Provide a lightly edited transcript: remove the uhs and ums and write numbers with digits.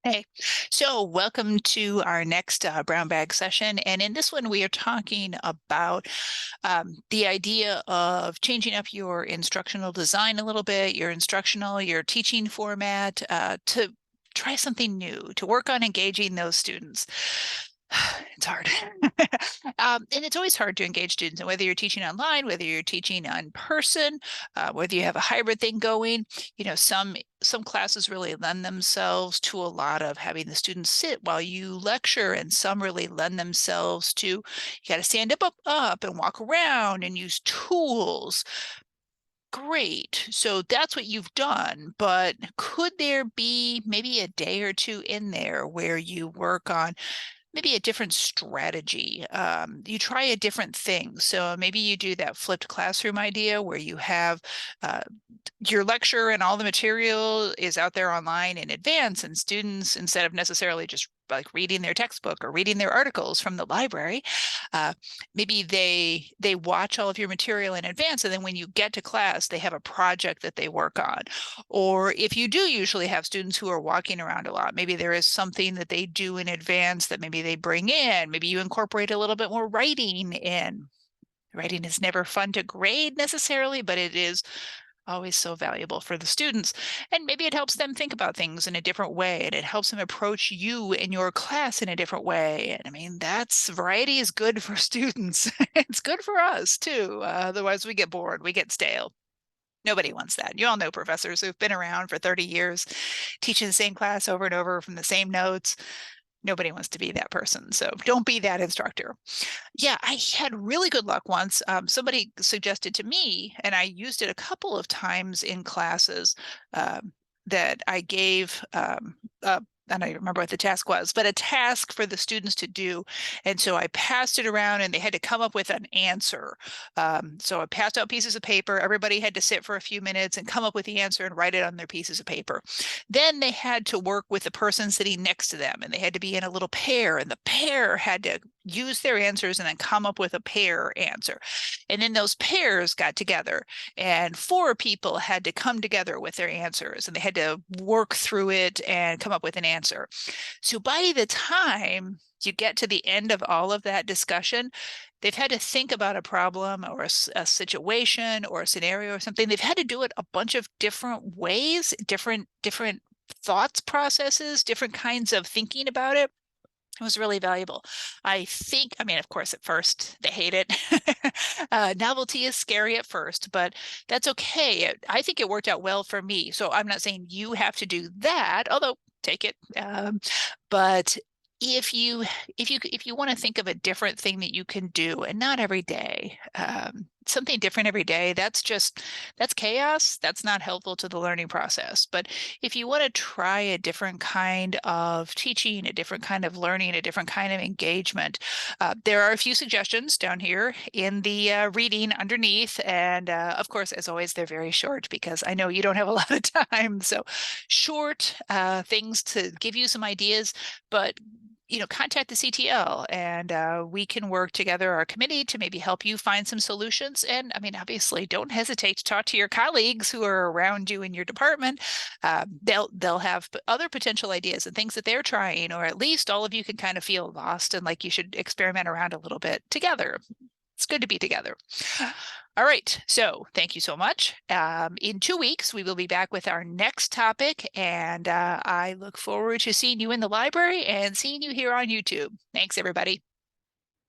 Hey, so welcome to our next brown bag session. And in this one, we are talking about the idea of changing up your instructional design a little bit, your teaching format, to try something new, to work on engaging those students. It's hard. And it's always hard to engage students, and whether you're teaching online, whether you're teaching in person, whether you have a hybrid thing going, some classes really lend themselves to a lot of having the students sit while you lecture, and some really lend themselves to you got to stand up and walk around and use tools. Great. So that's what you've done, but could there be maybe a day or two in there where you work on maybe a different strategy? You try a different thing. So maybe you do that flipped classroom idea where you have uh, your lecture and all the material is out there online in advance, and students, instead of necessarily just like reading their textbook or reading their articles from the library, uh, maybe they watch all of your material in advance, and then when you get to class they have a project that they work on. Or if you do usually have students who are walking around a lot, maybe there is something that they do in advance that maybe they bring in. Maybe you incorporate a little bit more writing in. Writing is never fun to grade necessarily, but it is always so valuable for the students. And maybe it helps them think about things in a different way, and it helps them approach you and your class in a different way. And I mean, that's variety is good for students. It's good for us too. Otherwise, we get bored, we get stale. Nobody wants that. You all know professors who've been around for 30 years, teaching the same class over and over from the same notes. Nobody wants to be that person. So don't be that instructor. Yeah, I had really good luck once. Somebody suggested to me, and I used it a couple of times in classes, that I gave. I don't even remember what the task was, but a task for the students to do. And so I passed it around and they had to come up with an answer. So I passed out pieces of paper. Everybody had to sit for a few minutes and come up with the answer and write it on their pieces of paper. Then they had to work with the person sitting next to them, and they had to be in a little pair, and the pair had to use their answers and then come up with a pair answer. And then those pairs got together, and four people had to come together with their answers, and they had to work through it and come up with an answer. So by the time you get to the end of all of that discussion, they've had to think about a problem or a situation or a scenario or something. They've had to do it a bunch of different ways, different thoughts processes, different kinds of thinking about it. It was really valuable. I mean, of course, at first they hate it. Novelty is scary at first, but that's okay. I think it worked out well for me. So I'm not saying you have to do that, although take it. But if you want to think of a different thing that you can do, and not every day, something different every day, that's chaos. That's not helpful to the learning process. But if you want to try a different kind of teaching, a different kind of learning, a different kind of engagement, there are a few suggestions down here in the reading underneath. And of course, as always, they're very short because I know you don't have a lot of time. So short things to give you some ideas, but contact the CTL, and we can work together, our committee, to maybe help you find some solutions. And I mean, obviously, don't hesitate to talk to your colleagues who are around you in your department. They'll have other potential ideas and things that they're trying, or at least all of you can kind of feel lost and like you should experiment around a little bit together. It's good to be together. All right, so thank you so much. In 2 weeks, we will be back with our next topic, and I look forward to seeing you in the library and seeing you here on YouTube. Thanks, everybody.